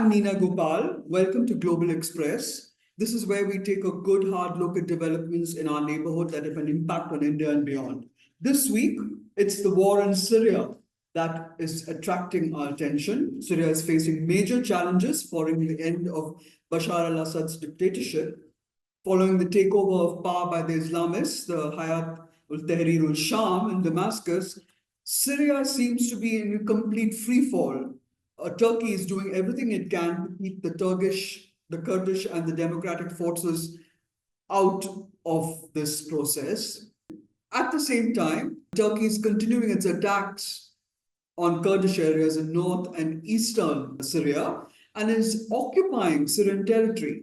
I'm Neena Gopal. Welcome to Global Express. This is where we take a good hard look at developments in our neighborhood that have an impact on India and beyond. This week, it's the war in Syria that is attracting our attention. Syria is facing major challenges following the end of Bashar al-Assad's dictatorship, following the takeover of power by the Islamists, the Hayat al-Tahrir al-Sham in Damascus. Syria seems to be in a complete free fall. Turkey is doing everything it can to keep the Kurdish and the democratic forces out of this process. At the same time, Turkey is continuing its attacks on Kurdish areas in north and eastern Syria and is occupying Syrian territory.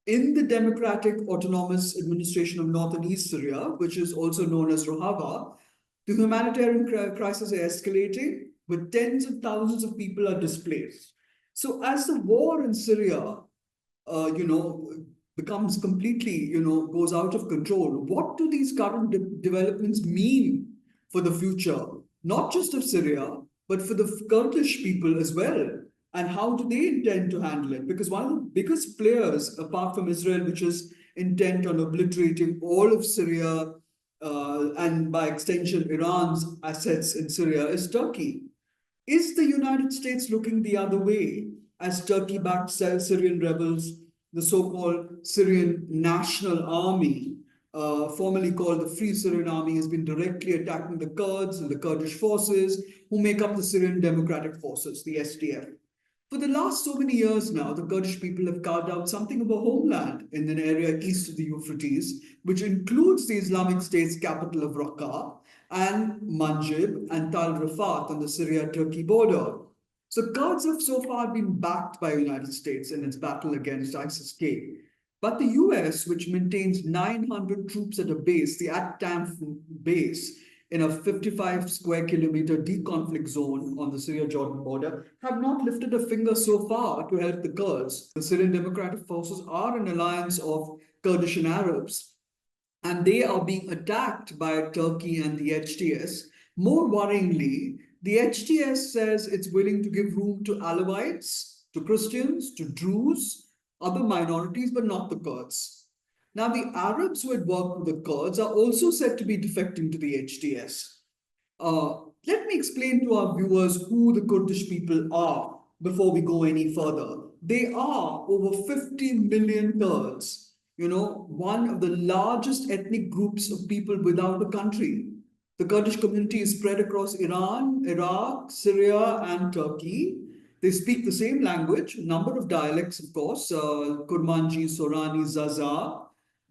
In the Democratic Autonomous Administration of North and East Syria, which is also known as Rojava, the humanitarian crisis is escalating, with tens of thousands of people are displaced. So as the war in Syria, becomes completely, goes out of control, what do these current developments mean for the future, not just of Syria, but for the Kurdish people as well? And how do they intend to handle it? Because one of the biggest players, apart from Israel, which is intent on obliterating all of Syria, and by extension, Iran's assets in Syria, is Turkey. Is the United States looking the other way as Turkey-backed Syrian rebels, the so-called Syrian National Army, formerly called the Free Syrian Army, has been directly attacking the Kurds and the Kurdish forces who make up the Syrian Democratic Forces, the SDF. For the last so many years now, the Kurdish people have carved out something of a homeland in an area east of the Euphrates, which includes the Islamic State's capital of Raqqa and Manjib and Tal Rafat on the Syria-Turkey border. So Kurds have so far been backed by the United States in its battle against ISIS-K. But the US, which maintains 900 troops at a base, the At-Tanf base, in a 55 square kilometer deconflict zone on the Syria-Jordan border, have not lifted a finger so far to help the Kurds. The Syrian Democratic Forces are an alliance of Kurdish and Arabs, and they are being attacked by Turkey and the HTS. More worryingly, the HTS says it's willing to give room to Alawites, to Christians, to Druze, other minorities, but not the Kurds. Now, the Arabs who had worked with the Kurds are also said to be defecting to the HTS. Let me explain to our viewers who the Kurdish people are before we go any further. They are over 50 million Kurds, one of the largest ethnic groups of people without a country. The Kurdish community is spread across Iran, Iraq, Syria, and Turkey. They speak the same language, a number of dialects, of course, Kurmanji, Sorani, Zaza.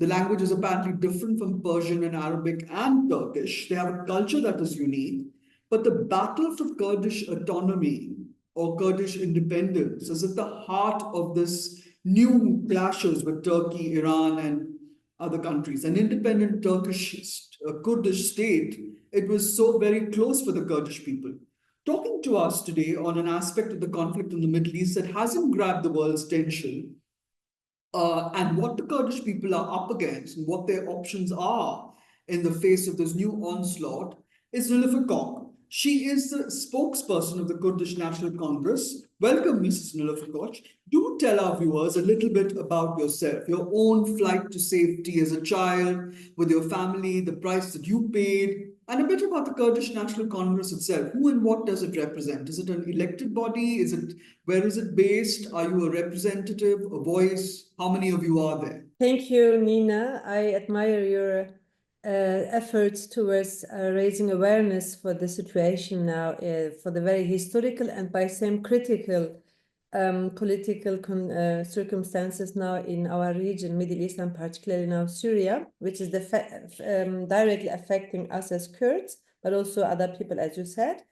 The language is apparently different from Persian and Arabic and Turkish. They have a culture that is unique. But the battle for Kurdish autonomy or Kurdish independence is at the heart of this new clashes with Turkey, Iran, and other countries. An independent Turkish Kurdish state, it was so very close for the Kurdish people. Talking to us today on an aspect of the conflict in the Middle East that hasn't grabbed the world's attention, and what the Kurdish people are up against and what their options are in the face of this new onslaught, is Nilofer Koc. She is the spokesperson of the Kurdish National Congress. Welcome, Mrs. Nilofer Koc. Do tell our viewers a little bit about yourself, your own flight to safety as a child, with your family, the price that you paid, and a bit about the Kurdish National Congress itself. Who and what does it represent? Is it an elected body? Where is it based? Are you a representative, a voice? How many of you are there? Thank you, Nina. I admire your efforts towards raising awareness for the situation now, for the very historical and by same critical political circumstances now in our region, Middle East, and particularly now Syria, which is directly affecting us as Kurds, but also other people, as you said.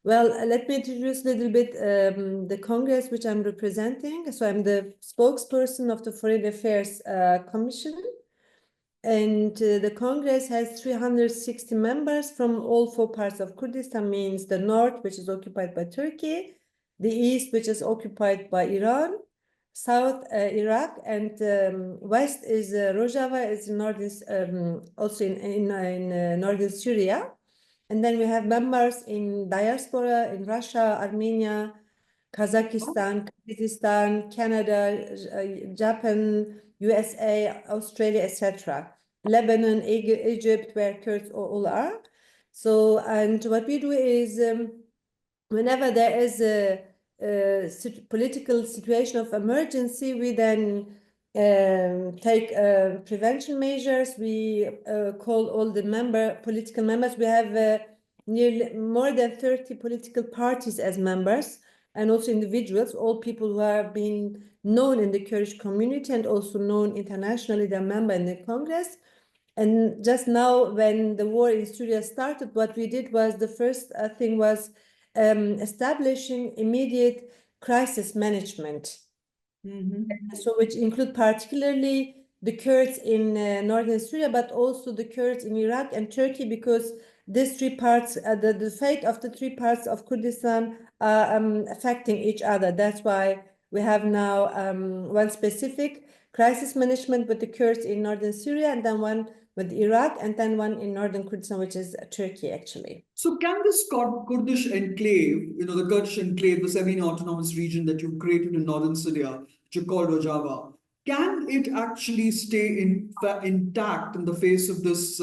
Well, let me introduce a little bit the Congress which I'm representing. So I'm the spokesperson of the Foreign Affairs Commission. And the Congress has 360 members from all four parts of Kurdistan, means the north, which is occupied by Turkey, the east, which is occupied by Iran, south, Iraq, and west is Rojava, is northern, also in northern Syria. And then we have members in diaspora, in Russia, Armenia, Kazakhstan, Kyrgyzstan, Canada, Japan, USA, Australia, etc. Lebanon, Egypt, where Kurds all are. So, and what we do is whenever there is a political situation of emergency, we then take prevention measures. We call all the political members. We have nearly more than 30 political parties as members, and also individuals, all people who have been known in the Kurdish community and also known internationally, they're member in the Congress. And just now, when the war in Syria started, what we did was the first thing was establishing immediate crisis management. So which include particularly the Kurds in northern Syria, but also the Kurds in Iraq and Turkey, because these three parts, the fate of the three parts of Kurdistan are affecting each other. That's why we have now one specific crisis management with the Kurds in northern Syria, and then one with Iraq, and then one in northern Kurdistan, which is Turkey, actually. So can this Kurdish enclave, the Kurdish enclave, the semi-autonomous region that you've created in northern Syria, which you call Rojava, can it actually stay intact in the face of this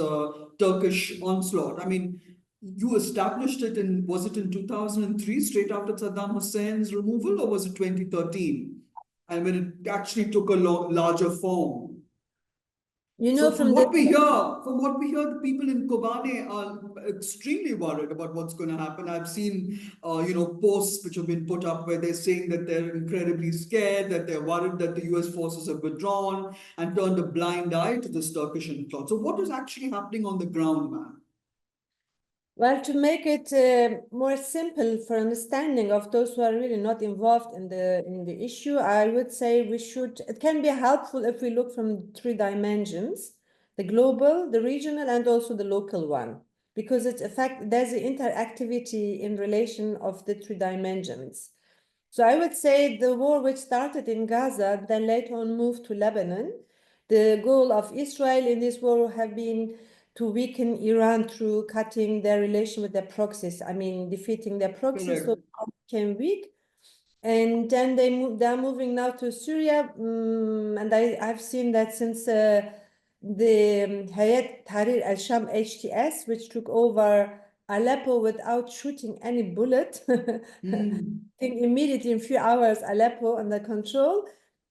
Turkish onslaught? I mean, you established it was it in 2003, straight after Saddam Hussein's removal, or was it 2013? And when it actually took a larger form. So from what we hear, the people in Kobane are extremely worried about what's going to happen. I've seen, posts which have been put up where they're saying that they're incredibly scared, that they're worried that the US forces have withdrawn and turned a blind eye to this Turkish influence. So what is actually happening on the ground, man? Well, to make it more simple for understanding of those who are really not involved in the issue, I would say it can be helpful if we look from three dimensions: the global, the regional, and also the local one, because there's the interactivity in relation of the three dimensions. So I would say the war which started in Gaza, then later on moved to Lebanon. The goal of Israel in this war have been to weaken Iran through cutting their relation with their proxies. I mean, defeating their proxies, so it became weak. And then they're moving now to Syria. And I've seen that since the Hayat Tahrir al-Sham HTS, which took over Aleppo without shooting any bullet, I think immediately in a few hours, Aleppo under control.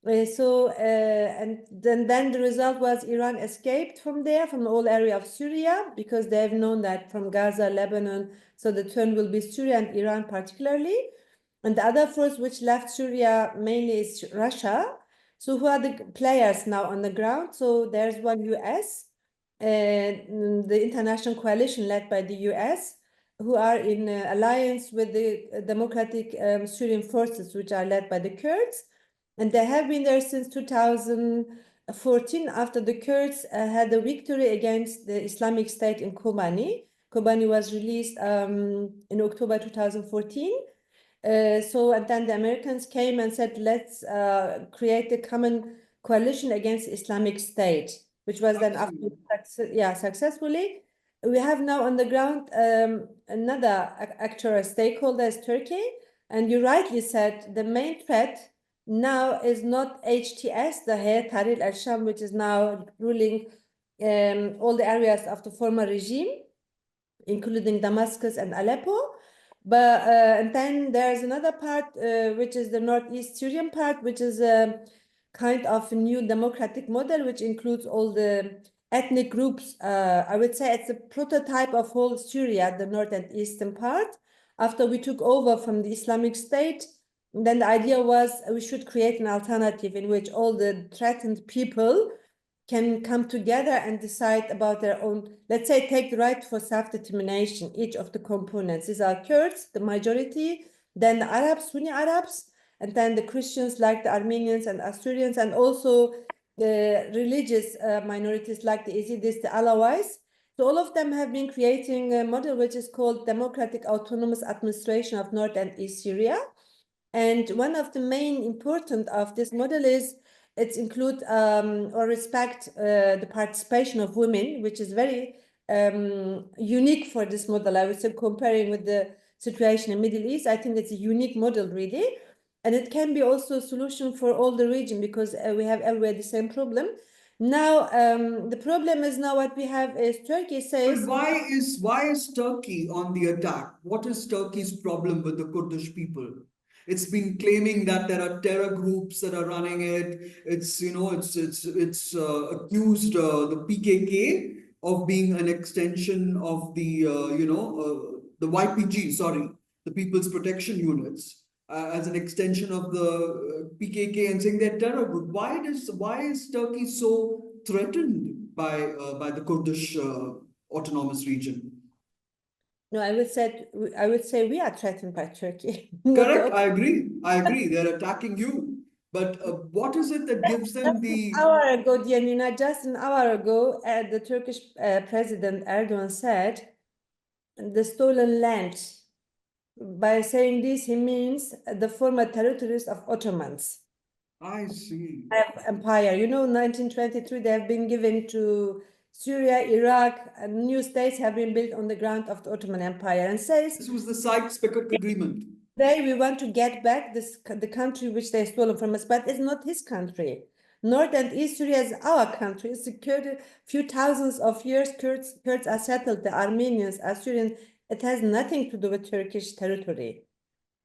And then the result was Iran escaped from there, from the whole area of Syria, because they've known that from Gaza, Lebanon, so the turn will be Syria and Iran particularly. And the other force which left Syria mainly is Russia. So who are the players now on the ground? So there's one US, the international coalition led by the US, who are in alliance with the democratic Syrian forces, which are led by the Kurds. And they have been there since 2014, after the Kurds had a victory against the Islamic State in Kobani. Kobani was released in October 2014. And then the Americans came and said, let's create a common coalition against Islamic State, which was then successfully. We have now on the ground another actor, a stakeholder, is Turkey. And you rightly said the main threat now is not HTS, the Hayat Tahrir al-Sham, which is now ruling all the areas of the former regime, including Damascus and Aleppo. But and then there's another part, which is the northeast Syrian part, which is a kind of a new democratic model, which includes all the ethnic groups. I would say it's a prototype of whole Syria, the north and eastern part. After we took over from the Islamic State, then the idea was we should create an alternative in which all the threatened people can come together and decide about their own, let's say, take the right for self-determination, each of the components. These are Kurds, the majority, then the Arabs, Sunni Arabs, and then the Christians like the Armenians and Assyrians, and also the religious minorities like the Yazidis, the Alawites. So all of them have been creating a model which is called Democratic Autonomous Administration of North and East Syria. And one of the main important of this model is it include or respect the participation of women, which is very unique for this model. I would say comparing with the situation in Middle East, I think it's a unique model really. and it can be also a solution for all the region, because we have everywhere the same problem. Now, the problem is now what we have is Turkey says. But why is Turkey on the attack? What is Turkey's problem with the Kurdish people? It's been claiming that there are terror groups that are running it. It's accused the PKK of being an extension of the YPG, sorry, the People's Protection Units, as an extension of the PKK, and saying they're terror group. Why is Turkey so threatened by the Kurdish autonomous region? No, I would say we are threatened by Turkey. Correct. I agree. They're attacking you. But what is it that gives them the... An hour ago, Dianina, just an hour ago, the Turkish President Erdogan said the stolen land. By saying this, he means the former territories of Ottomans. I see. Empire. You know, 1923, they have been given to Syria, Iraq, and new states have been built on the ground of the Ottoman Empire. And says this was the Sykes-Picot Agreement. Today we want to get back the country which they stolen from us, but it's not his country. North and East Syria is our country. It's a few thousands of years. Kurds are settled. The Armenians, Assyrians. It has nothing to do with Turkish territory.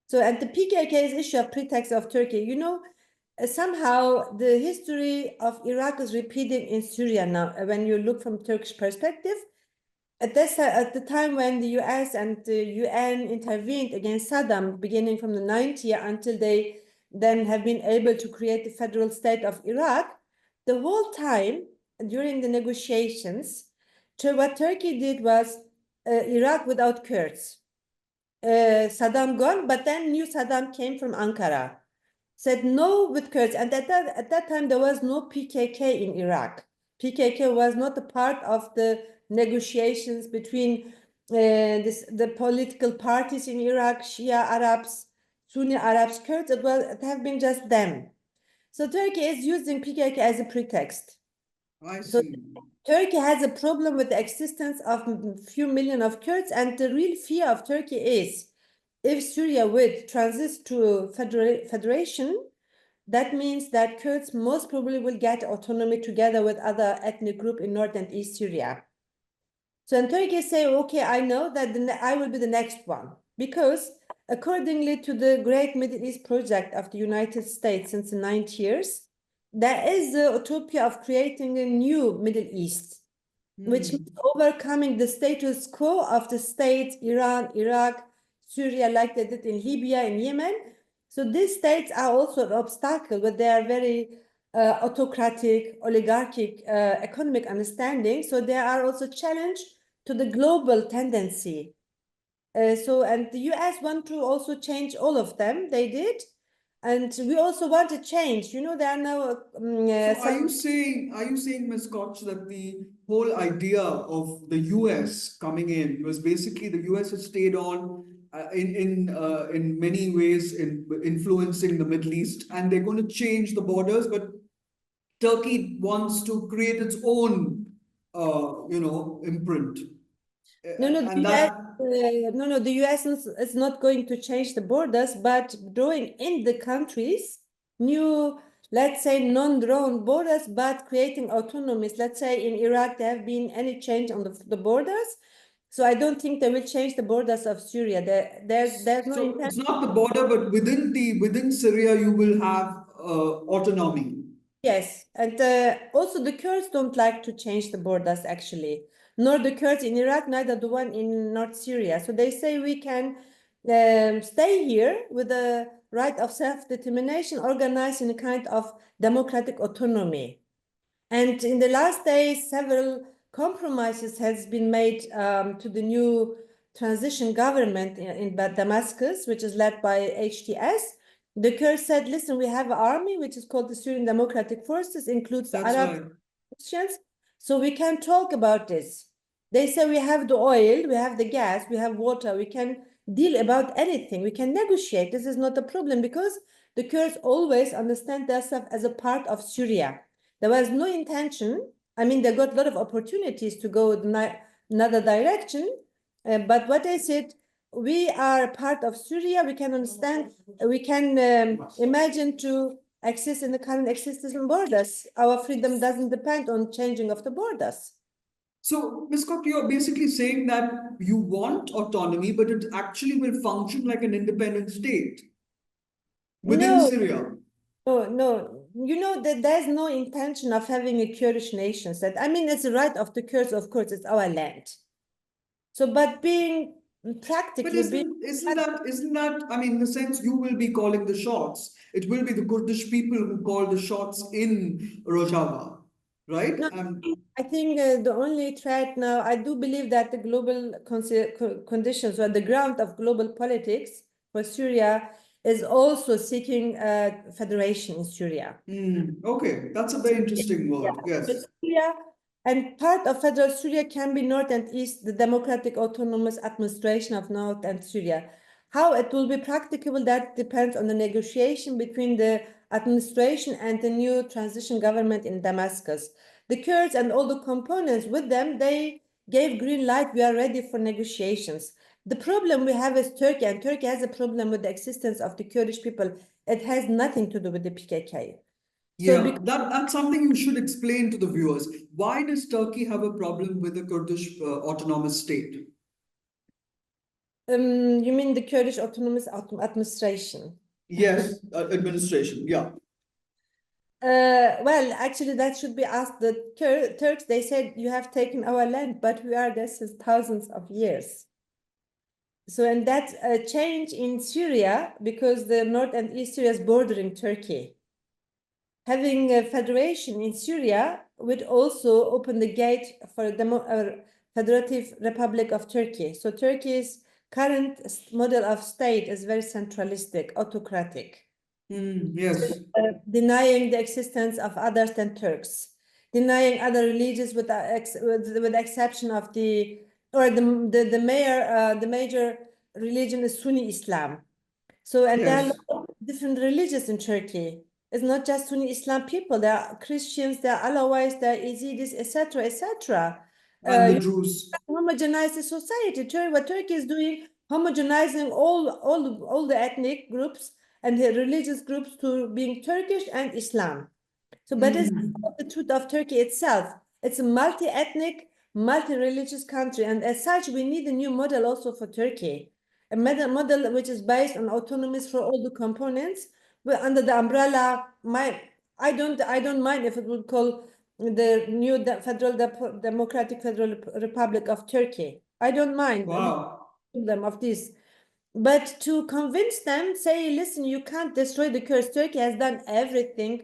So, and the PKK's issue of pretext of Turkey, you know, somehow the history of Iraq is repeating in Syria now. When you look from Turkish perspective, at the time when the US and the UN intervened against Saddam, beginning from the 90s until they then have been able to create the federal state of Iraq, the whole time during the negotiations, what Turkey did was Iraq without Kurds. Saddam gone, but then new Saddam came from Ankara, said no with Kurds. And at that time, there was no PKK in Iraq. PKK was not a part of the negotiations between the political parties in Iraq, Shia Arabs, Sunni Arabs, Kurds. It have been just them. So Turkey is using PKK as a pretext. I see. So Turkey has a problem with the existence of a few million of Kurds, and the real fear of Turkey is if Syria would transit to federation, that means that Kurds most probably will get autonomy together with other ethnic groups in North and East Syria. So in Turkey say, okay, I know that I will be the next one, because accordingly to the Great Middle East Project of the United States since the 90 years, there is the utopia of creating a new Middle East, which means overcoming the status quo of the states, Iran, Iraq, Syria, like they did in Libya and Yemen. So these states are also an obstacle, but they are very autocratic, oligarchic economic understanding. So they are also challenge to the global tendency. And the US want to also change all of them. They did. And we also want to change. You know, there are now. So are you saying, Ms. Koch, that the whole idea of the US coming in was basically the US has stayed on in many ways in influencing the Middle East, and they're going to change the borders, but Turkey wants to create its own, imprint. The US is not going to change the borders, but drawing in the countries new, let's say, non-drawn borders, but creating autonomies. Let's say in Iraq, there have been any change on the borders. So I don't think they will change the borders of Syria. There's no so intent. It's not the border, but within Syria, you will have autonomy. Yes, and also the Kurds don't like to change the borders, actually, nor the Kurds in Iraq, neither the one in North Syria. So they say we can stay here with the right of self-determination, organized in a kind of democratic autonomy. And in the last days, several compromises has been made to the new transition government in Damascus, which is led by HTS. The Kurds said, listen, we have an army, which is called the Syrian Democratic Forces, includes the Arabs, Christians, so we can talk about this. They say we have the oil, we have the gas, we have water, we can deal about anything, we can negotiate. This is not a problem, because the Kurds always understand themselves as a part of Syria. There was no intention. I mean, they got a lot of opportunities to go another direction, but what they said, we are part of Syria. We can understand, we can imagine to exist in the current existing borders. Our freedom doesn't depend on changing of the borders. So, Ms. Koc, you're basically saying that you want autonomy, but it actually will function like an independent state within No, Syria. no. You know that there's no intention of having a Kurdish nation state. I mean, it's the right of the Kurds, of course, it's our land. So, but being practically But isn't that, I mean, in a sense, you will be calling the shots. It will be the Kurdish people who call the shots in Rojava, right? No, I think the only threat now, I do believe that the global conditions or the ground of global politics for Syria is also seeking federation in Syria. Okay, that's a very interesting word. Yeah. Yes. Syria, and part of federal Syria can be North and East, the democratic autonomous administration of North and Syria. How it will be practicable, that depends on the negotiation between the administration and the new transition government in Damascus. The Kurds and all the components with them, they gave green light, we are ready for negotiations. The problem we have is Turkey, and Turkey has a problem with the existence of the Kurdish people. It has nothing to do with the PKK. Yeah, that's something you should explain to the viewers. Why does Turkey have a problem with the Kurdish autonomous state? You mean the Kurdish autonomous administration? Yes, administration. Yeah. Well, actually, that should be asked the Turks. They said you have taken our land, but we are there since thousands of years. So, and that's a change in Syria because the North and East Syria is bordering Turkey. Having a federation in Syria would also open the gate for a federative republic of Turkey. So Turkey's current model of state is very centralistic, autocratic. Yes. Denying the existence of others than Turks, denying other religions with the exception of the major religion is Sunni Islam. So, and there are a lot of different religions in Turkey. It's not just Sunni Islam people. There are Christians, there are Alawites, there are Yazidis, etc., etc. And the Druze. Homogenize the society. What Turkey is doing, homogenizing all the ethnic groups and the religious groups to being Turkish and Islam. So, but it's not the truth of Turkey itself. It's a multi-ethnic, multi-religious country, and as such, we need a new model also for Turkey. A model which is based on autonomies for all the components, but under the umbrella, I don't mind if it would call the new Democratic Federal Republic of Turkey. I don't mind. Wow. Them of this. But to convince them, say, listen, you can't destroy the Kurds. Turkey has done everything.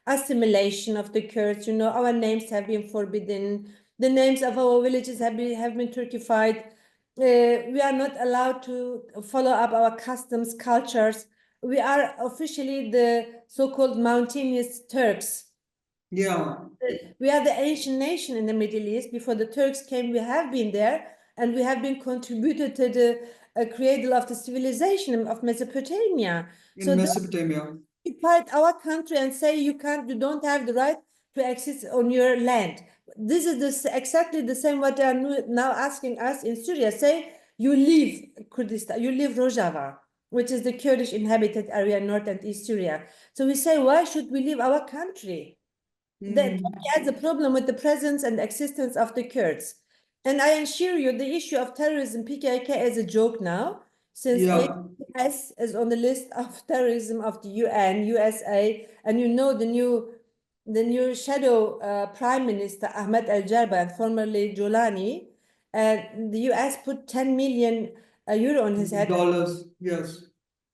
Assimilation of the Kurds, our names have been forbidden. The names of our villages have been Turkified. We are not allowed to follow up our customs, cultures. We are officially the so-called mountainous Turks. Yeah. We are the ancient nation in the Middle East. Before the Turks came, we have been there, and we have been contributed to the cradle of the civilization of Mesopotamia. In Mesopotamia. Fight our country and say you don't have the right to exist on your land. This is exactly the same what they are now asking us in Syria. Say you leave Kurdistan, you leave Rojava, which is the Kurdish inhabited area in North and East Syria. So we say, why should we leave our country? That has a problem with the presence and existence of the Kurds. And I assure you, the issue of terrorism, PKK, is a joke now, since US is on the list of terrorism of the UN, USA, and the new shadow Prime Minister Ahmed Al-Jarba, and formerly Jolani, the US put 10 million euro on his head. Dollars, yes.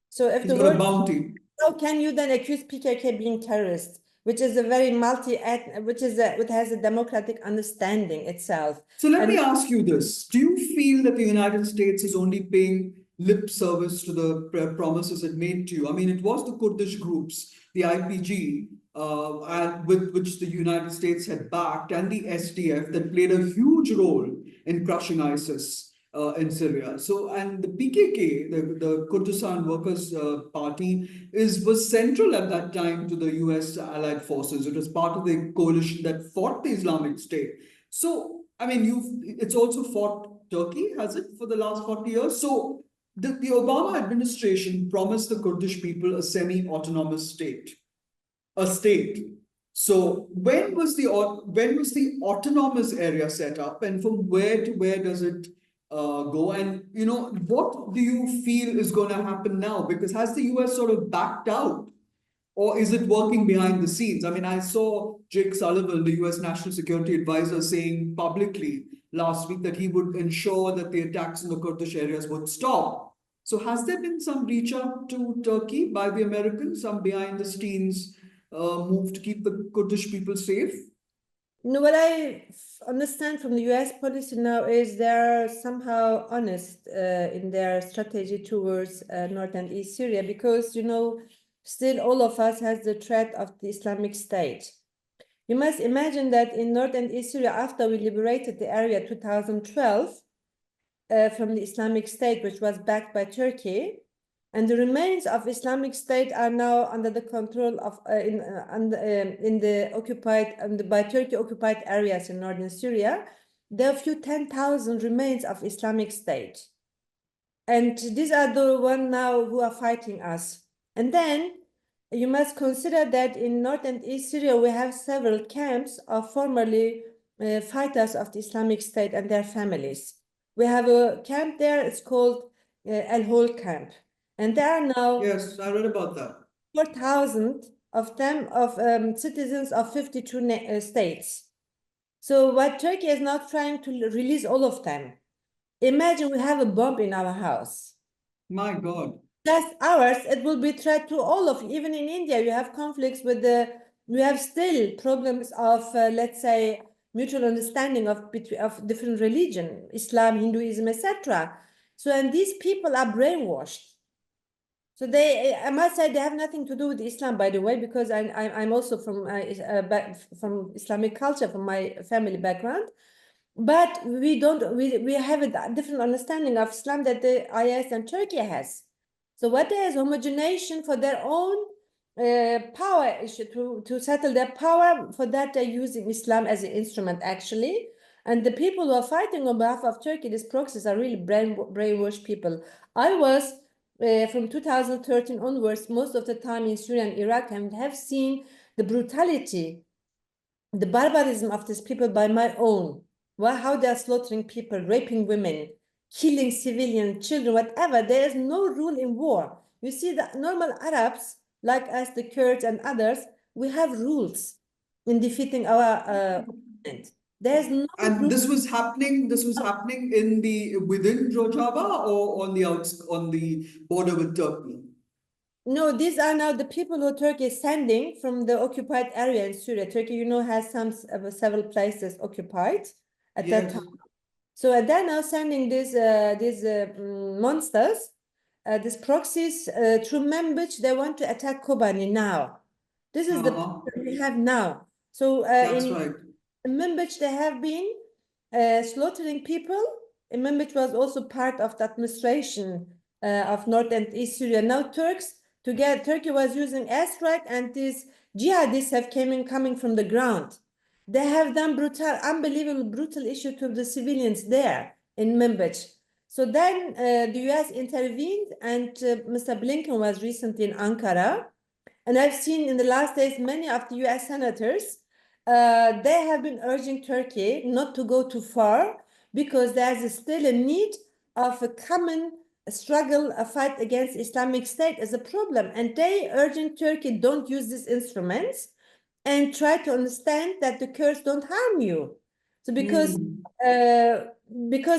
So if he's got a bounty. How can you then accuse PKK being terrorist, which is a very which has a democratic understanding itself? So let me ask you this. Do you feel that the United States is only paying lip service to the promises it made to you? I mean, it was the Kurdish groups, the IPG, and with which the United States had backed, and the SDF that played a huge role in crushing ISIS in Syria. So, and the PKK, the Kurdistan Workers' Party, was central at that time to the US allied forces. It was part of the coalition that fought the Islamic State. So, I mean, it's also fought Turkey, has it, for the last 40 years? So, the Obama administration promised the Kurdish people a semi-autonomous state, a state. So when was the autonomous area set up, and from where to where does it go? And what do you feel is going to happen now? Because has the US sort of backed out, or is it working behind the scenes? I mean, I saw Jake Sullivan, the US National Security Advisor, saying publicly last week that he would ensure that the attacks in the Kurdish areas would stop. So has there been some reach out to Turkey by the Americans, some behind the scenes move to keep the Kurdish people safe? No, what I understand from the US policy now is they're somehow honest in their strategy towards North and East Syria, because, still all of us has the threat of the Islamic State. You must imagine that in North and East Syria, after we liberated the area 2012 from the Islamic State, which was backed by Turkey, and the remains of Islamic State are now under the control of in the occupied by Turkey occupied areas in northern Syria. There are a few 10,000 remains of Islamic State, and these are the ones now who are fighting us. And then you must consider that in North and East Syria we have several camps of formerly fighters of the Islamic State and their families. We have a camp there. It's called Al Hol camp. And there are now, yes, I read about that, 4,000 of them, of citizens of 52 states. So what Turkey is now trying to release all of them. Imagine we have a bomb in our house. My God. Just ours, it will be threat to all of you. Even in India, you have conflicts with we have still problems of, let's say, mutual understanding of different religion, Islam, Hinduism, etc. So, and these people are brainwashed. So I must say, they have nothing to do with Islam, by the way, because I'm also from Islamic culture, from my family background. But we have a different understanding of Islam that the IS and Turkey has. So what there is homogenization for their own power issue, to settle their power. For that, they're using Islam as an instrument, actually. And the people who are fighting on behalf of Turkey, these proxies, are really brainwashed people. I was from 2013 onwards, most of the time in Syria and Iraq, and have seen the brutality, the barbarism of these people by my own. How they are slaughtering people, raping women, killing civilian children, whatever. There is no rule in war. You see, the normal Arabs, like us, the Kurds and others, we have rules in defeating our opponent. There's no. And this was happening in within Rojava, or on the border with Turkey? No, these are now the people who Turkey is sending from the occupied area in Syria. Turkey, has several places occupied at that time. So they're now sending these monsters, these proxies through Manbij. They want to attack Kobani now. This is the problem we have now. So that's right. In Manbij, they have been slaughtering people. And Manbij was also part of the administration of North and East Syria. Now Turkey was using airstrike, and these jihadists have coming from the ground. They have done unbelievable brutal issue to the civilians there in Manbij. So then the US intervened, and Mr. Blinken was recently in Ankara. And I've seen in the last days many of the US senators, they have been urging Turkey not to go too far, because there's still a need of a common struggle, a fight against Islamic State as a problem. And they urging Turkey, don't use these instruments, and try to understand that the Kurds don't harm you. So because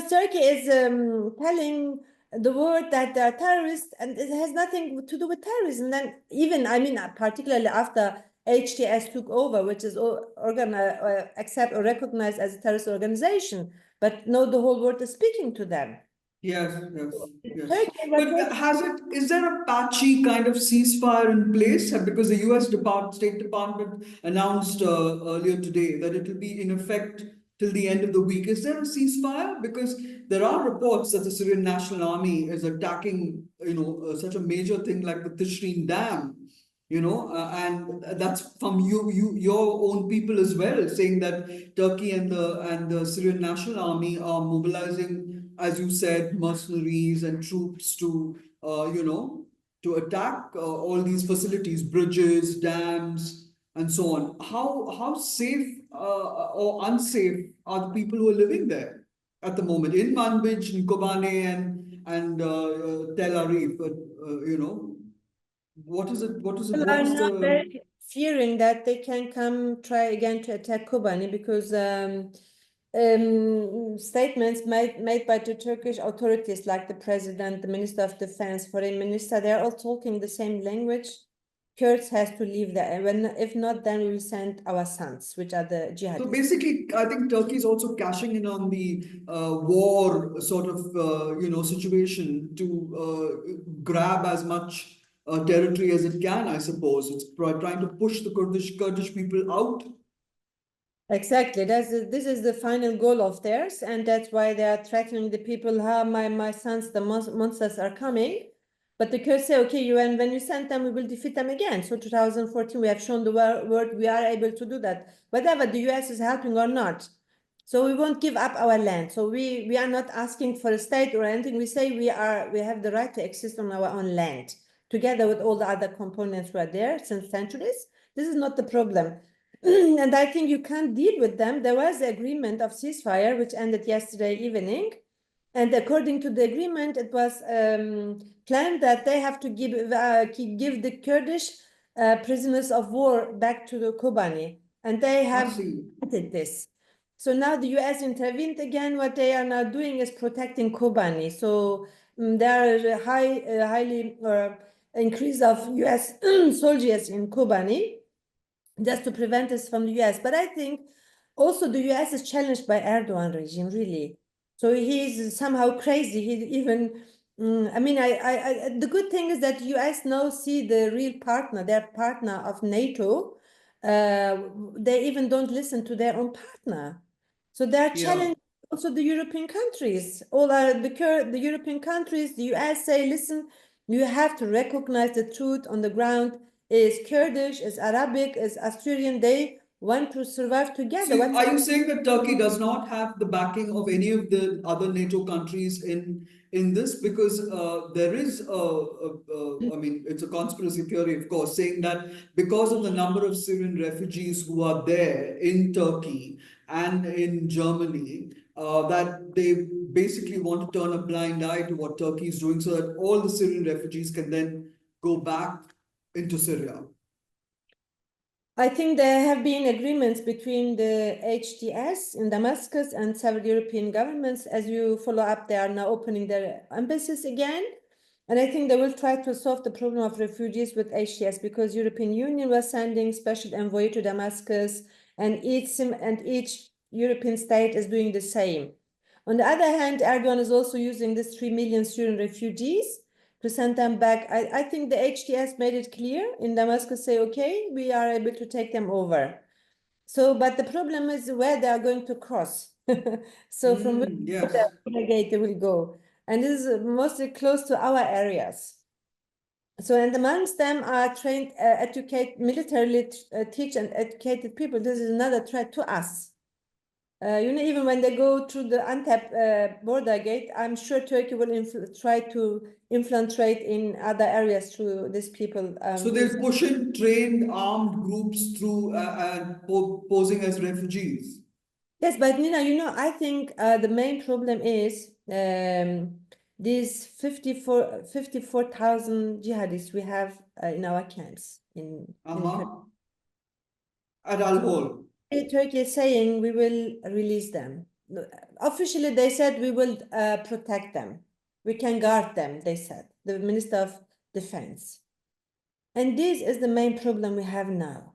Turkey is telling the world that they are terrorists, and it has nothing to do with terrorism. Then even, particularly after HTS took over, which is accept or recognized as a terrorist organization, but now the whole world is speaking to them. Yes. But is there a patchy kind of ceasefire in place? Because the US State Department announced earlier today that it will be in effect till the end of the week. Is there a ceasefire? Because there are reports that the Syrian National Army is attacking, such a major thing like the Tishreen Dam, and that's from your own people as well, saying that Turkey and the Syrian National Army are mobilizing as you said, mercenaries and troops to, to attack all these facilities, bridges, dams, and so on. How safe or unsafe are the people who are living there at the moment in Manbij, in Kobane, and Tel Aviv? What is it? What is it? People What are is now the very fearing that they can come try again to attack Kobani because statements made by the Turkish authorities, like the president, the minister of defense, foreign minister, they are all talking the same language. Kurds has to leave there. If not, then we will send our sons, which are the So jihadists. basically, I think Turkey is also cashing in on the war sort of situation to grab as much territory as it can. I suppose it's trying to push the Kurdish people out. Exactly. This is the final goal of theirs, and that's why they are threatening the people. How my sons, the monsters are coming. But the Kurds say, okay, when you send them, we will defeat them again. So 2014, we have shown the world we are able to do that, whether the US is helping or not. So we won't give up our land. So we are not asking for a state or anything. We say we have the right to exist on our own land, together with all the other components who are there since centuries. This is not the problem. And I think you can't deal with them. There was the agreement of ceasefire, which ended yesterday evening. And according to the agreement, it was planned that they have to give the Kurdish prisoners of war back to the Kobani. And they have granted this. So now the US intervened again. What they are now doing is protecting Kobani. So there are a highly increase of US soldiers in Kobani, just to prevent us from the US. But I think also the US is challenged by Erdogan regime, really. So he's somehow crazy. He even, the good thing is that US now see the real partner, their partner of NATO. They even don't listen to their own partner. So they're challenging also the European countries. All are the European countries, the US say, listen, you have to recognize the truth on the ground. Is Kurdish, is Arabic, is Asturian. They want to survive together. So are you saying that Turkey does not have the backing of any of the other NATO countries in this? Because there is, it's a conspiracy theory, of course, saying that because of the number of Syrian refugees who are there in Turkey and in Germany, that they basically want to turn a blind eye to what Turkey is doing so that all the Syrian refugees can then go back into Syria. I think there have been agreements between the HTS in Damascus and several European governments. As you follow up, they are now opening their embassies again. And I think they will try to solve the problem of refugees with HTS, because European Union was sending special envoy to Damascus, and each European state is doing the same. On the other hand, Erdogan is also using these 3 million Syrian refugees to send them back. I think the HTS made it clear in Damascus, say, okay, we are able to take them over. So, but the problem is where they are going to cross. So from where the gate they will go. And this is mostly close to our areas. So, and amongst them are trained, militarily teach and educated people. This is another threat to us. Even when they go through the untapped border gate, I'm sure Turkey will try to infiltrate in other areas through these people. So they'll push in trained armed groups through posing as refugees. Yes, but Nina, I think the main problem is these 54,000 jihadists we have in our camps in Turkey. At Al-Hol. Turkey is saying we will release them. Officially, they said we will protect them. We can guard them, they said, the Minister of Defense. And this is the main problem we have now.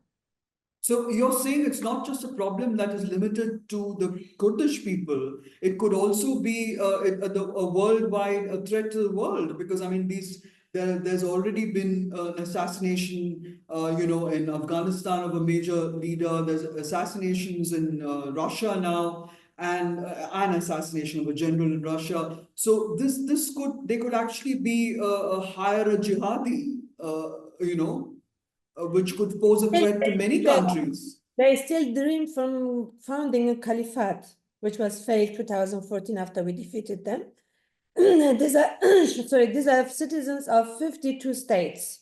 So you're saying it's not just a problem that is limited to the Kurdish people. It could also be a worldwide threat to the world, because there's already been an assassination, in Afghanistan of a major leader. There's assassinations in Russia now, and an assassination of a general in Russia. So they could actually be hire a jihadi, which could pose a threat to many countries. They still dream from founding a caliphate. which was failed 2014 after we defeated them. These are, sorry, these are citizens of 52 states.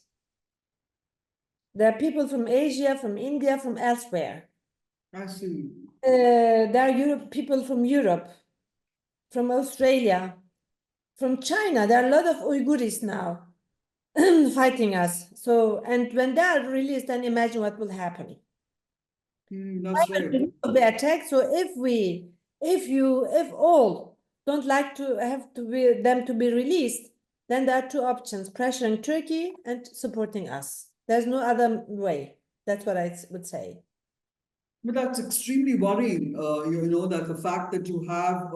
There are people from Asia, from India, from elsewhere. I see. There are people from Europe, from Australia, from China. There are a lot of Uyghurs now fighting us. So, and when they are released, then imagine what will happen. That's right. Be attacked. So if all don't like to have them to be released, then there are two options: pressuring Turkey and supporting us. There's no other way. That's what I would say. But that's extremely worrying, that the fact that you have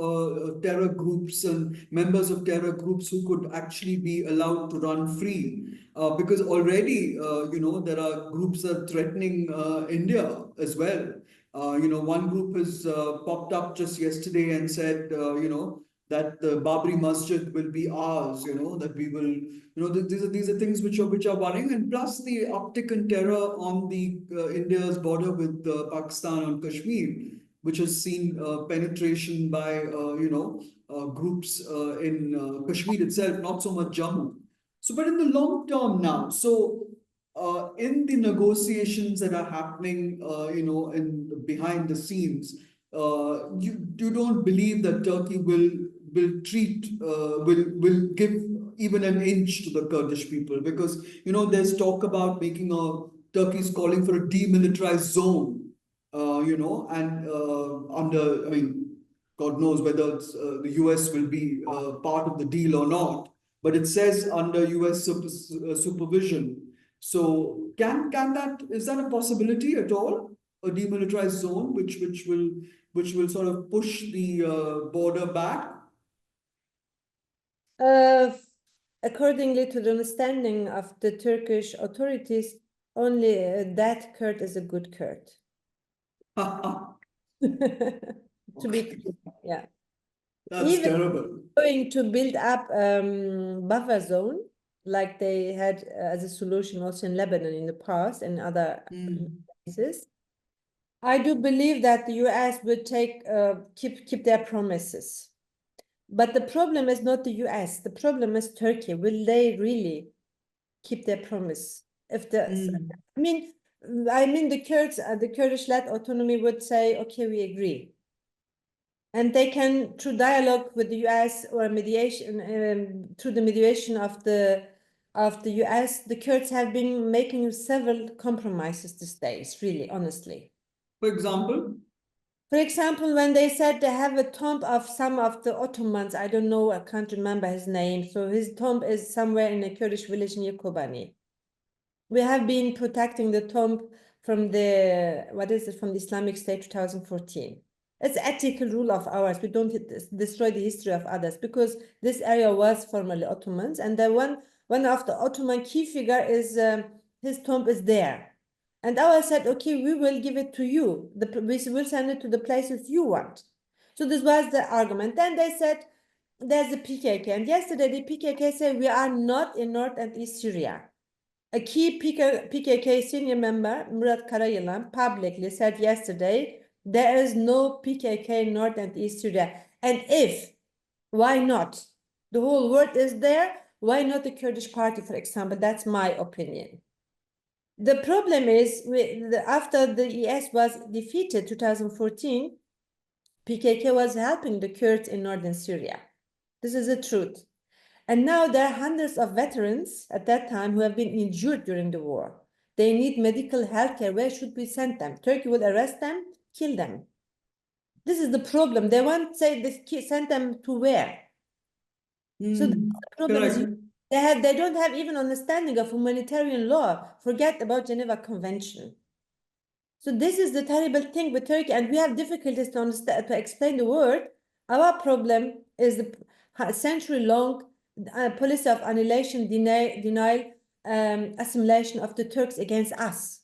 terror groups and members of terror groups who could actually be allowed to run free. Because already, there are groups that are threatening India as well. One group has popped up just yesterday and said, that the Babri Masjid will be ours, that we will, these are things which are worrying. And plus the uptick in terror on the India's border with Pakistan on Kashmir, which has seen penetration by, groups in Kashmir itself, not so much Jammu. So, but in the long term now, so in the negotiations that are happening, behind the scenes, you don't believe that Turkey will give even an inch to the Kurdish people, because there's talk about making Turkey's calling for a demilitarized zone, and under, I mean, God knows whether the US will be part of the deal or not, but it says under US supervision. So is that a possibility at all? A demilitarized zone which will sort of push the border back? Accordingly to the understanding of the Turkish authorities, only that Kurd is a good Kurd. To be clear, yeah. That's even terrible. Going to build up buffer zone like they had as a solution also in Lebanon in the past and other places. I do believe that the US would keep their promises. But the problem is not the US. The problem is Turkey. Will they really keep their promise? If I mean the Kurds, the Kurdish-led autonomy would say, okay, we agree. And they can, through dialogue with the US or mediation, through the mediation of the US, the Kurds have been making several compromises these days, really, honestly. For example? For example, when they said they have a tomb of some of the Ottomans, I don't know, I can't remember his name. So his tomb is somewhere in a Kurdish village near Kobani. We have been protecting the tomb from from the Islamic State 2014. It's ethical rule of ours. We don't destroy the history of others, because this area was formerly Ottomans, and the one of the Ottoman key figure is his tomb is there. And I said, okay, we will give it to you. We will send it to the places you want. So this was the argument. Then they said, there's the PKK. And yesterday the PKK said, we are not in North and East Syria. A key PKK senior member, Murat Karayılan, publicly said yesterday, there is no PKK in North and East Syria. And why not? The whole world is there. Why not the Kurdish party, for example? That's my opinion. The problem is, after the ES was defeated 2014, PKK was helping the Kurds in northern Syria. This is the truth. And now there are hundreds of veterans at that time who have been injured during the war. They need medical health care. Where should we send them? Turkey will arrest them, kill them. This is the problem. They won't say send them to where. So the problem is they don't have even understanding of humanitarian law. Forget about Geneva Convention. So this is the terrible thing with Turkey, and we have difficulties to explain the word. Our problem is the century-long policy of annihilation, denial, assimilation of the Turks against us.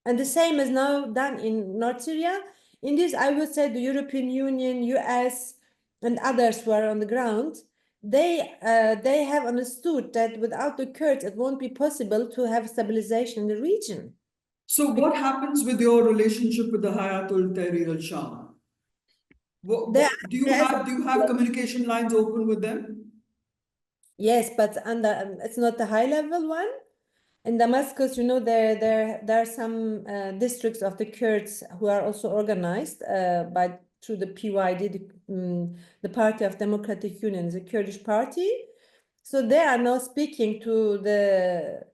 And the same is now done in North Syria. In this, I would say the European Union, US, and others who are on the ground, they have understood that without the Kurds, it won't be possible to have stabilization in the region. So what happens with your relationship with the Hayatul Tahrir al-Sham? Do you have communication lines open with them? Yes, but it's not a high level one. In Damascus, you know, there are some districts of the Kurds who are also organized through the PYD, the Party of Democratic Union, the Kurdish party. So they are now speaking to the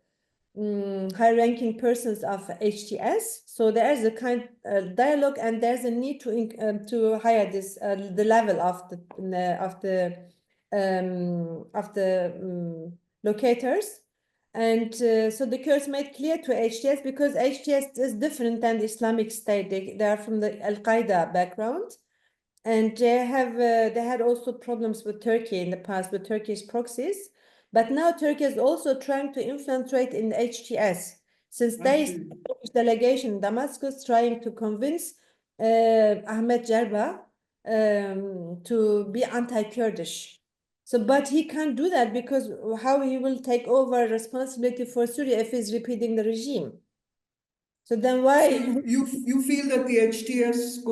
high-ranking persons of HTS. So there is a kind of dialogue, and there's a need to higher this the level of the locators. And so the Kurds made clear to HTS, because HTS is different than the Islamic State. They are from the Al-Qaeda background, and they had also problems with Turkey in the past, with Turkish proxies. But now Turkey is also trying to infiltrate in HTS, since they established delegation in Damascus trying to convince Ahmed Jarba to be anti-Kurdish. So, but he can't do that, because how he will take over responsibility for Syria if he's repeating the regime? So then why? So you feel that the HTS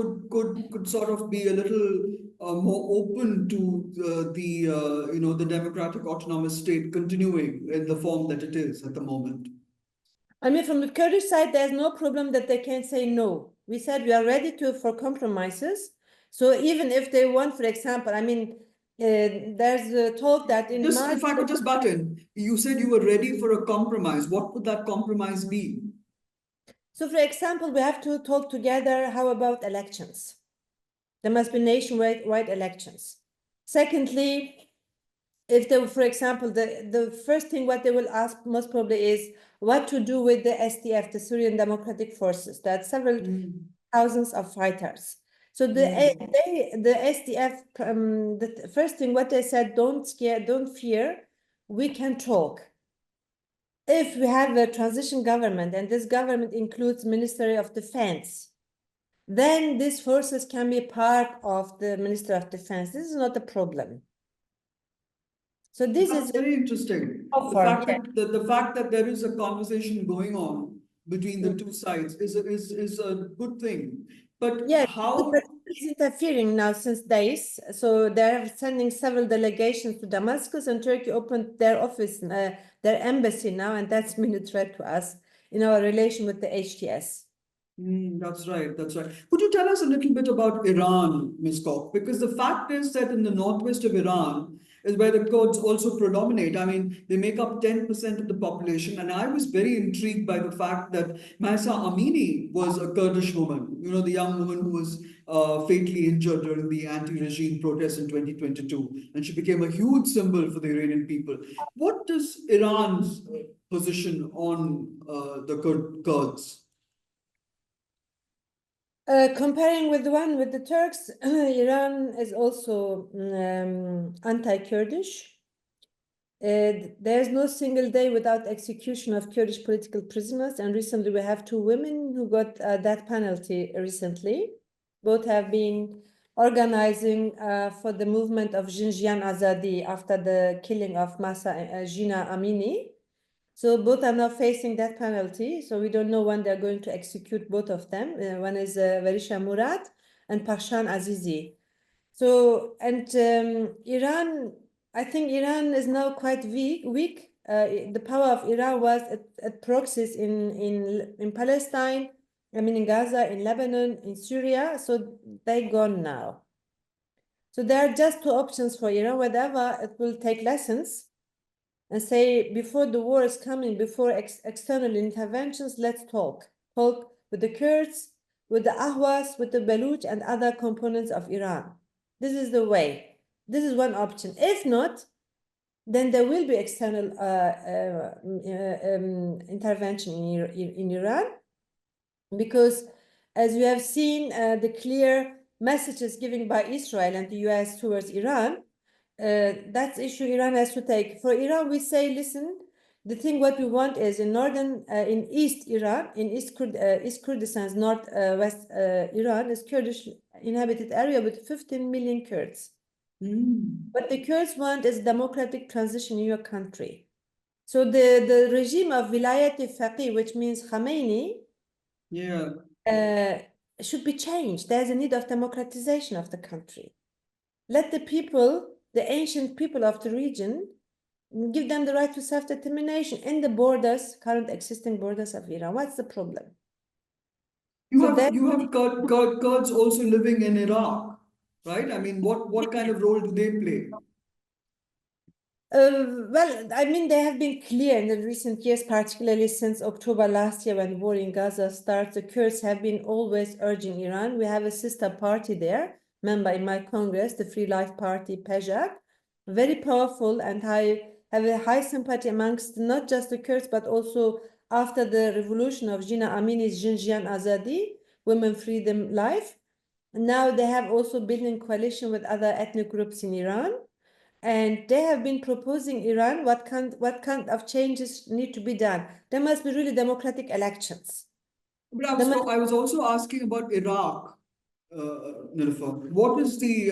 could sort of be a little more open to the democratic autonomous state continuing in the form that it is at the moment? I mean, from the Kurdish side, there's no problem that they can say no. We said we are ready for compromises. So even if they want, for example, I mean, there's a talk that in March. If I could just butt in, you said you were ready for a compromise. What would that compromise be? So, for example, we have to talk together. How about elections? There must be nationwide elections. Secondly, if they, for example, the first thing what they will ask most probably is what to do with the SDF, the Syrian Democratic Forces, that several thousands of fighters. So the SDF, the first thing what they said, don't fear, we can talk. If we have a transition government, and this government includes Ministry of Defense, then these forces can be part of the Ministry of Defense. This is not a problem. So this is very interesting. The fact that there is a conversation going on between the two sides is a good thing. But yes, how is interfering now since days? So they're sending several delegations to Damascus, and Turkey opened their office, their embassy now, and that's been a threat to us in our relation with the HTS. That's right. That's right. Could you tell us a little bit about Iran, Ms. Koc? Because the fact is that in the northwest of Iran is where the Kurds also predominate. I mean, they make up 10% of the population. And I was very intrigued by the fact that Mahsa Amini was a Kurdish woman, you know, the young woman who was fatally injured during the anti-regime protests in 2022. And she became a huge symbol for the Iranian people. What is Iran's position on the Kurds? Comparing with the one with the Turks, Iran is also anti-Kurdish. There's no single day without execution of Kurdish political prisoners, and recently we have two women who got death penalty recently. Both have been organizing for the movement of Xinjiang Azadi after the killing of Mahsa Jina Amini. So both are now facing death penalty. So we don't know when they're going to execute both of them. One is Verisha Murad and Parshan Azizi. So, and Iran, I think Iran is now quite weak. The power of Iran was at proxies in Palestine, I mean in Gaza, in Lebanon, in Syria. So they're gone now. So there are just two options for Iran. Whatever, it will take lessons and say, before the war is coming, before external interventions, let's talk. Talk with the Kurds, with the Ahwas, with the Baluch, and other components of Iran. This is the way. This is one option. If not, then there will be external intervention in Iran, because as we have seen, the clear messages given by Israel and the US towards Iran, that's issue Iran has to take. For Iran, we say, listen, the thing what we want is in East Iran, in East Kurdistan's northwest Iran is Kurdish inhabited area with 15 million Kurds. What the Kurds want is democratic transition in your country. So the regime of Vilayat-e Faqih, which means Khamenei, should be changed. There's a need of democratization of the country. Let the people, the ancient people of the region, give them the right to self-determination in the borders, current existing borders of Iran. What's the problem? You have Kurds also living in Iraq, right? I mean, what kind of role do they play? Well, I mean, they have been clear in the recent years, particularly since October last year when the war in Gaza started. The Kurds have been always urging Iran. We have a sister party there, member in my Congress, the Free Life Party, PEJAK, very powerful, and I have a high sympathy amongst not just the Kurds, but also after the revolution of Jina Amini's Jinjian Azadi, Women Freedom Life. Now they have also been in coalition with other ethnic groups in Iran. And they have been proposing Iran what kind of changes need to be done. There must be really democratic elections. But I was also asking about Iraq, Nilofer. What is the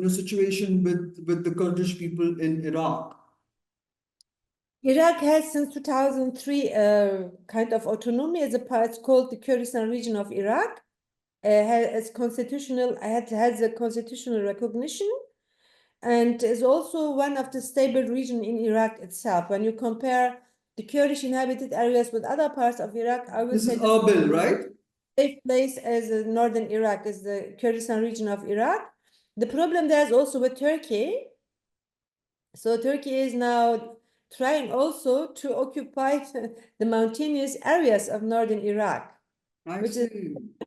situation with the Kurdish people in Iraq? Iraq has since 2003 kind of autonomy as a part. It's called the Kurdistan region of Iraq. Has a constitutional recognition, and is also one of the stable regions in Iraq itself. When you compare the Kurdish inhabited areas with other parts of Iraq, I would This say is Erbil, right? safe place as northern Iraq is the Kurdistan region of Iraq. The problem there is also with Turkey. So Turkey is now trying also to occupy the mountainous areas of northern Iraq, which is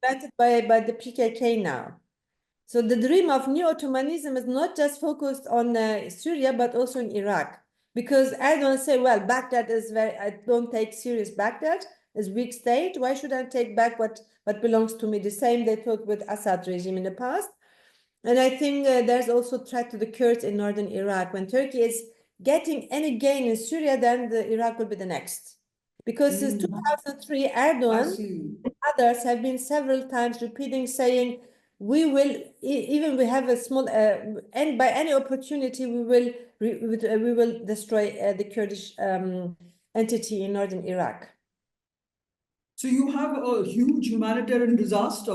granted by the PKK now. So the dream of new Ottomanism is not just focused on Syria, but also in Iraq. Because Erdogan say, well, Baghdad is I don't take serious Baghdad as weak state. Why should I take back what belongs to me? The same they thought with Assad regime in the past. And I think there's also threat to the Kurds in northern Iraq. When Turkey is getting any gain in Syria, then Iraq will be the next. Because since 2003, Erdogan and others have been several times repeating, saying, we will, even we have a small, and by any opportunity, we will destroy the Kurdish entity in northern Iraq. So you have a huge humanitarian disaster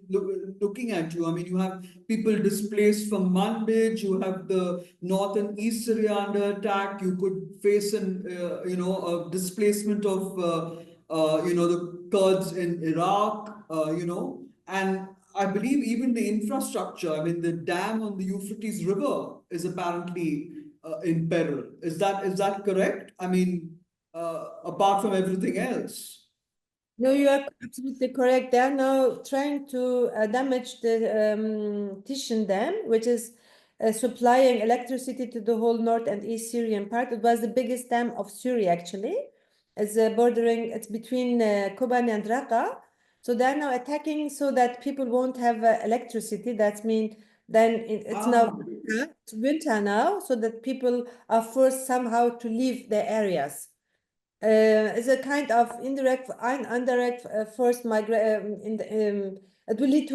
looking at you. I mean, you have people displaced from Manbij. You have the north and east Syria under attack. You could face a displacement of the Kurds in Iraq. And I believe even the infrastructure. I mean, the dam on the Euphrates River is apparently in peril. Is that correct? I mean, apart from everything else. No, you are absolutely correct. They are now trying to damage the Tishin Dam, which is supplying electricity to the whole north and east Syrian part. It was the biggest dam of Syria, actually. It's between Kobani and Raqqa. So they're now attacking so that people won't have electricity. That means then it's now winter now, so that people are forced somehow to leave their areas. Is a kind of indirect and indirect forced migration. It will lead to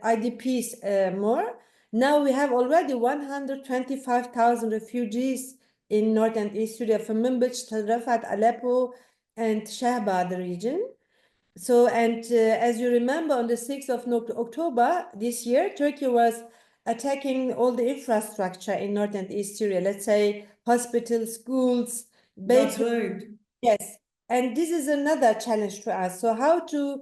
IDPs more. Now we have already 125,000 refugees in north and east Syria, from Manbij to Rafat, Aleppo, and Shahba, the region. So, and as you remember, on the 6th of October this year, Turkey was attacking all the infrastructure in north and east Syria. Let's say hospitals, schools. That's right. Yes, and this is another challenge to us. So how to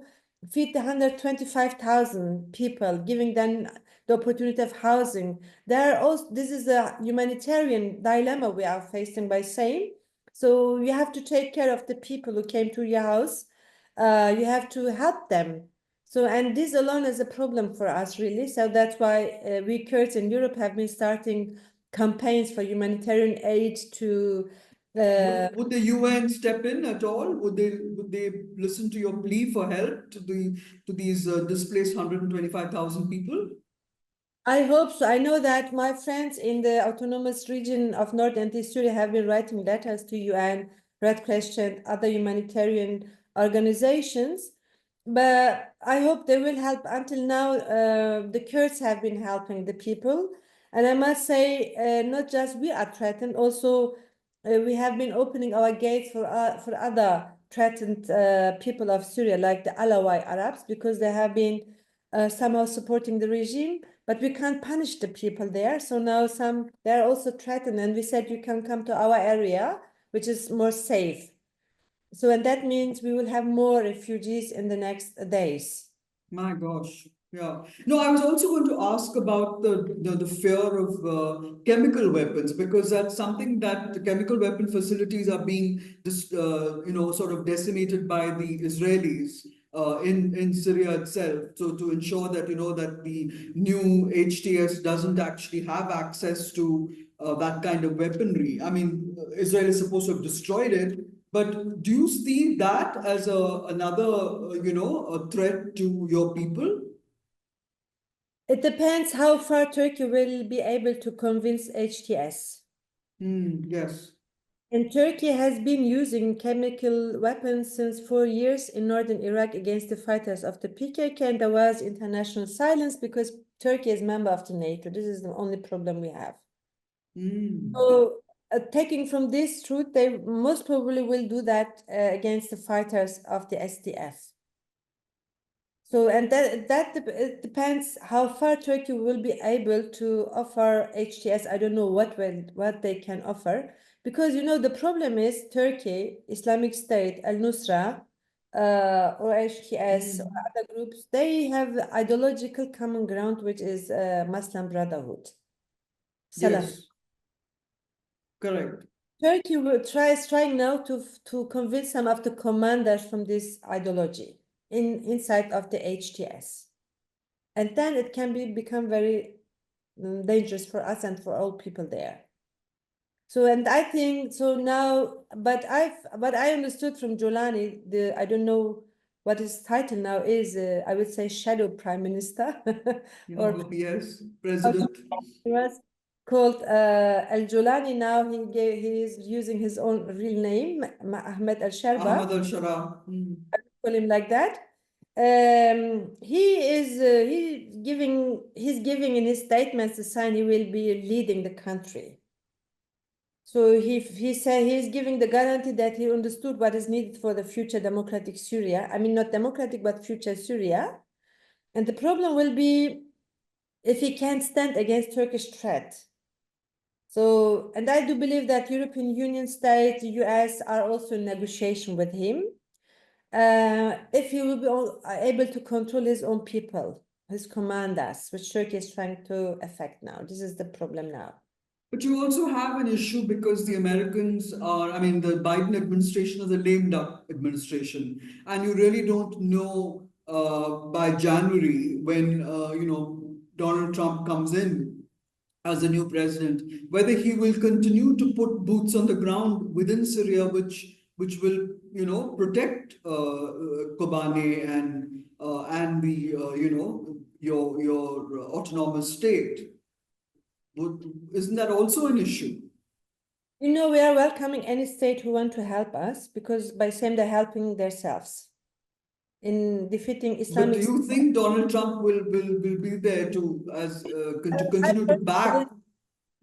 feed the 125,000 people, giving them the opportunity of housing. This is a humanitarian dilemma we are facing by saying. So you have to take care of the people who came to your house. You have to help them. So, and this alone is a problem for us, really. So that's why we Kurds in Europe have been starting campaigns for humanitarian aid to would the UN step in at all? Would they listen to your plea for help to these displaced 125,000 people? I hope so. I know that my friends in the autonomous region of North and East Syria have been writing letters to UN, Red Crescent, other humanitarian organizations. But I hope they will help. Until now, the Kurds have been helping the people. And I must say, not just we are threatened, also we have been opening our gates for other threatened people of Syria, like the Alawi Arabs, because they have been somehow supporting the regime, but we can't punish the people there. So now they're also threatened, and we said you can come to our area, which is more safe. So, and that means we will have more refugees in the next days. My gosh. Yeah. No, I was also going to ask about the fear of chemical weapons, because that's something that the chemical weapon facilities are being just sort of decimated by the Israelis in Syria itself. So to ensure that that the new HTS doesn't actually have access to that kind of weaponry. I mean, Israel is supposed to have destroyed it, but do you see that as another a threat to your people? It depends how far Turkey will be able to convince HTS. Yes. And Turkey has been using chemical weapons since 4 years in northern Iraq against the fighters of the PKK, and there was international silence because Turkey is a member of the NATO. This is the only problem we have. So taking from this truth, they most probably will do that against the fighters of the SDF. So, and that it depends how far Turkey will be able to offer HTS. I don't know what they can offer, because the problem is Turkey, Islamic State, Al-Nusra, or HTS or other groups. They have ideological common ground, which is Muslim Brotherhood. Yes. Correct. Turkey is trying now to convince some of the commanders from this ideology inside of the HTS. And then it can become very dangerous for us and for all people there. So, and I think so now, but I understood from Jolani, I don't know what his title now is, I would say shadow prime minister. Or yes, president. he was called Al-Jolani. Now he is using his own real name, Ahmed Al-Sharba. Ahmad al-Shara. Call him like that. He's giving in his statements the sign he will be leading the country. So he said he's giving the guarantee that he understood what is needed for the future democratic Syria. I mean, not democratic, but future Syria. And the problem will be if he can't stand against Turkish threat. So, and I do believe that European Union states, the US are also in negotiation with him. If he will be able to control his own people, his commanders, which Turkey is trying to affect now. This is the problem now. But you also have an issue because the Americans I mean, the Biden administration is a lame duck administration. And you really don't know by January when, Donald Trump comes in as the new president, whether he will continue to put boots on the ground within Syria, which will, protect Kobane and the, your autonomous state. Isn't that also an issue? We are welcoming any state who want to help us, because by saying they're helping themselves in defeating Islamic. But do you think Donald Trump will be there to continue to back?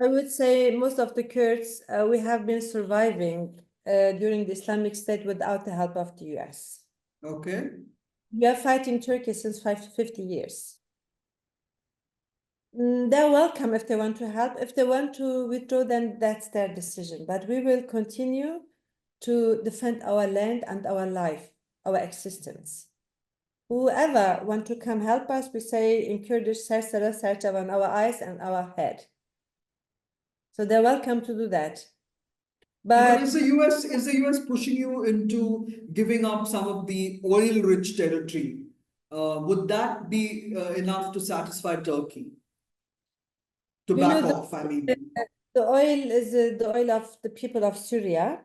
I would say most of the Kurds we have been surviving during the Islamic State without the help of the US. Okay. We are fighting Turkey since 50 years. They're welcome if they want to help. If they want to withdraw, then that's their decision. But we will continue to defend our land and our life, our existence. Whoever want to come help us, we say in Kurdish, on our eyes and our head. So they're welcome to do that. But is the US pushing you into giving up some of the oil-rich territory? Would that be enough to satisfy Turkey? To back off, I mean. The oil is the oil of the people of Syria.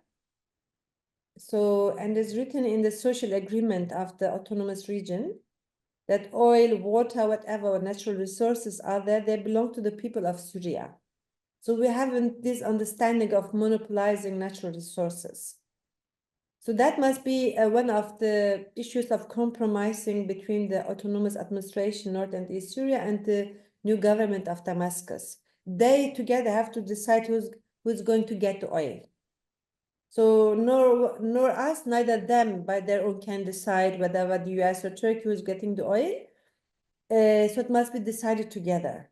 So, and it's written in the social agreement of the autonomous region that oil, water, whatever natural resources are there, they belong to the people of Syria. So we haven't this understanding of monopolizing natural resources. So that must be one of the issues of compromising between the autonomous administration, North and East Syria, and the new government of Damascus. They together have to decide who's going to get the oil. So nor us, neither them by their own can decide whether the US or Turkey who is getting the oil. So it must be decided together.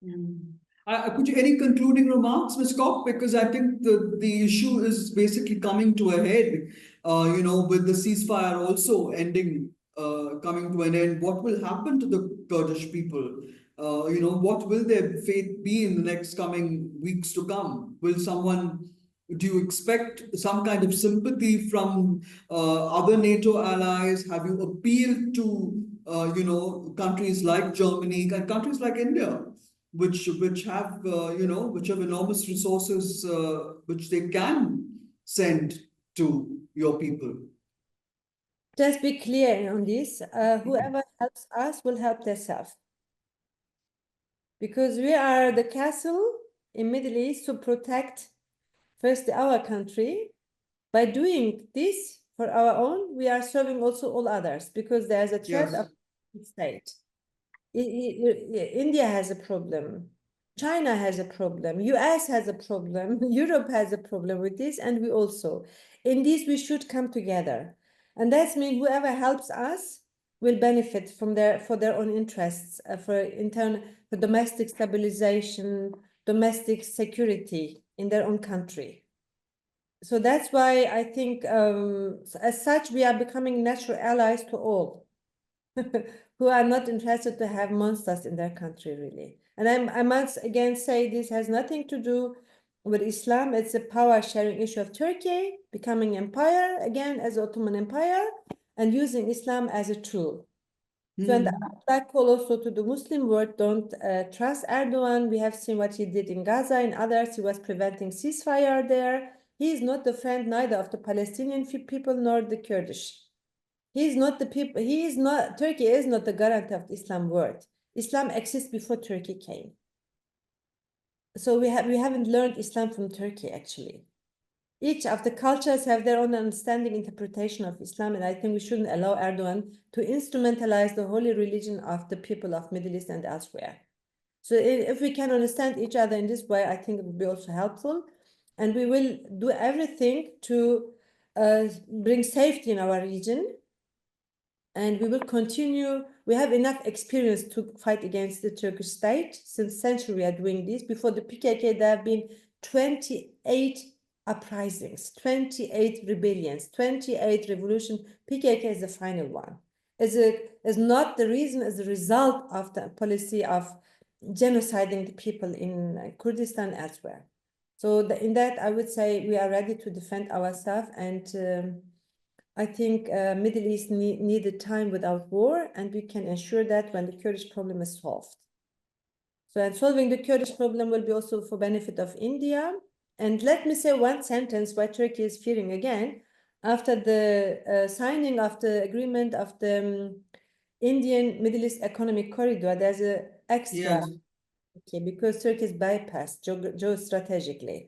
Could you any concluding remarks, Ms. Koc? Because I think the issue is basically coming to a head, with the ceasefire also ending, coming to an end. What will happen to the Kurdish people? What will their fate be in the next coming weeks to come? Do you expect some kind of sympathy from other NATO allies? Have you appealed to, countries like Germany and countries like India, which have enormous resources which they can send to your people? Just be clear on this. Whoever helps us will help themselves. Because we are the castle in Middle East to protect first our country. By doing this for our own, we are serving also all others, because there's a threat of state. India has a problem. China has a problem. US has a problem. Europe has a problem with this, and we also. In this, we should come together. And that means whoever helps us will benefit from for their own interests, for domestic stabilization, domestic security in their own country. So that's why I think, as such, we are becoming natural allies to all who are not interested to have monsters in their country, really. And I must again say this has nothing to do with Islam. It's a power sharing issue of Turkey becoming empire again as Ottoman Empire and using Islam as a tool. So, and that call also to the Muslim world, don't trust Erdogan. We have seen what he did in Gaza and others. He was preventing ceasefire there. He is not the friend neither of the Palestinian people nor the Kurdish. He is not the people. Turkey is not the guarantee of the Islam world. Islam exists before Turkey came. So we haven't learned Islam from Turkey, actually. Each of the cultures have their own understanding, interpretation of Islam, and I think we shouldn't allow Erdogan to instrumentalize the holy religion of the people of Middle East and elsewhere. So if we can understand each other in this way, I think it would be also helpful. And we will do everything to bring safety in our region. And we will continue. We have enough experience to fight against the Turkish state. Since century we are doing this. Before the PKK, there have been 28 uprisings, 28 rebellions, 28 revolutions. PKK is the final one. Is not the reason, as a result of the policy of genociding the people in Kurdistan and elsewhere. So in that, I would say we are ready to defend ourselves, and I think Middle East needed time without war, and we can ensure that when the Kurdish problem is solved. So, and solving the Kurdish problem will be also for benefit of India. And let me say one sentence why Turkey is fearing again. After the signing of the agreement of the Indian Middle East Economic Corridor, there's an extra, because Turkey is bypassed geostrategically.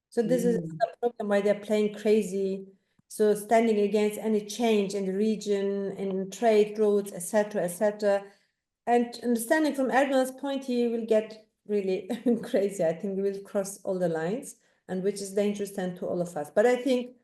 So this is the problem why they're playing crazy. So standing against any change in the region, in trade routes, etc., etc. And understanding from Erdogan's point, he will get really crazy. I think he will cross all the lines, and which is dangerous then to all of us. But I think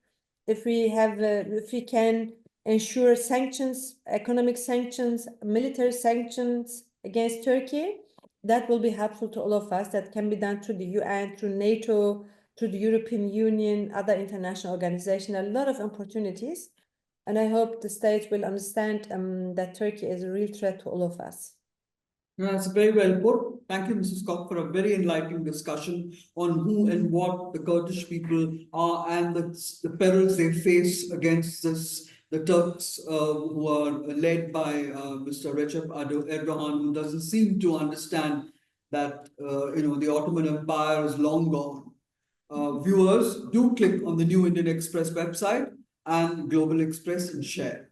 if we can ensure sanctions, economic sanctions, military sanctions against Turkey, that will be helpful to all of us. That can be done through the UN, through NATO, through the European Union, other international organizations, a lot of opportunities. And I hope the states will understand that Turkey is a real threat to all of us. That's very well put. Thank you, Mrs. Koc, for a very enlightening discussion on who and what the Kurdish people are and the perils they face against the Turks who are led by Mr. Recep Erdogan, who doesn't seem to understand that the Ottoman Empire is long gone. Viewers, do click on the New Indian Express website and Global Express and share.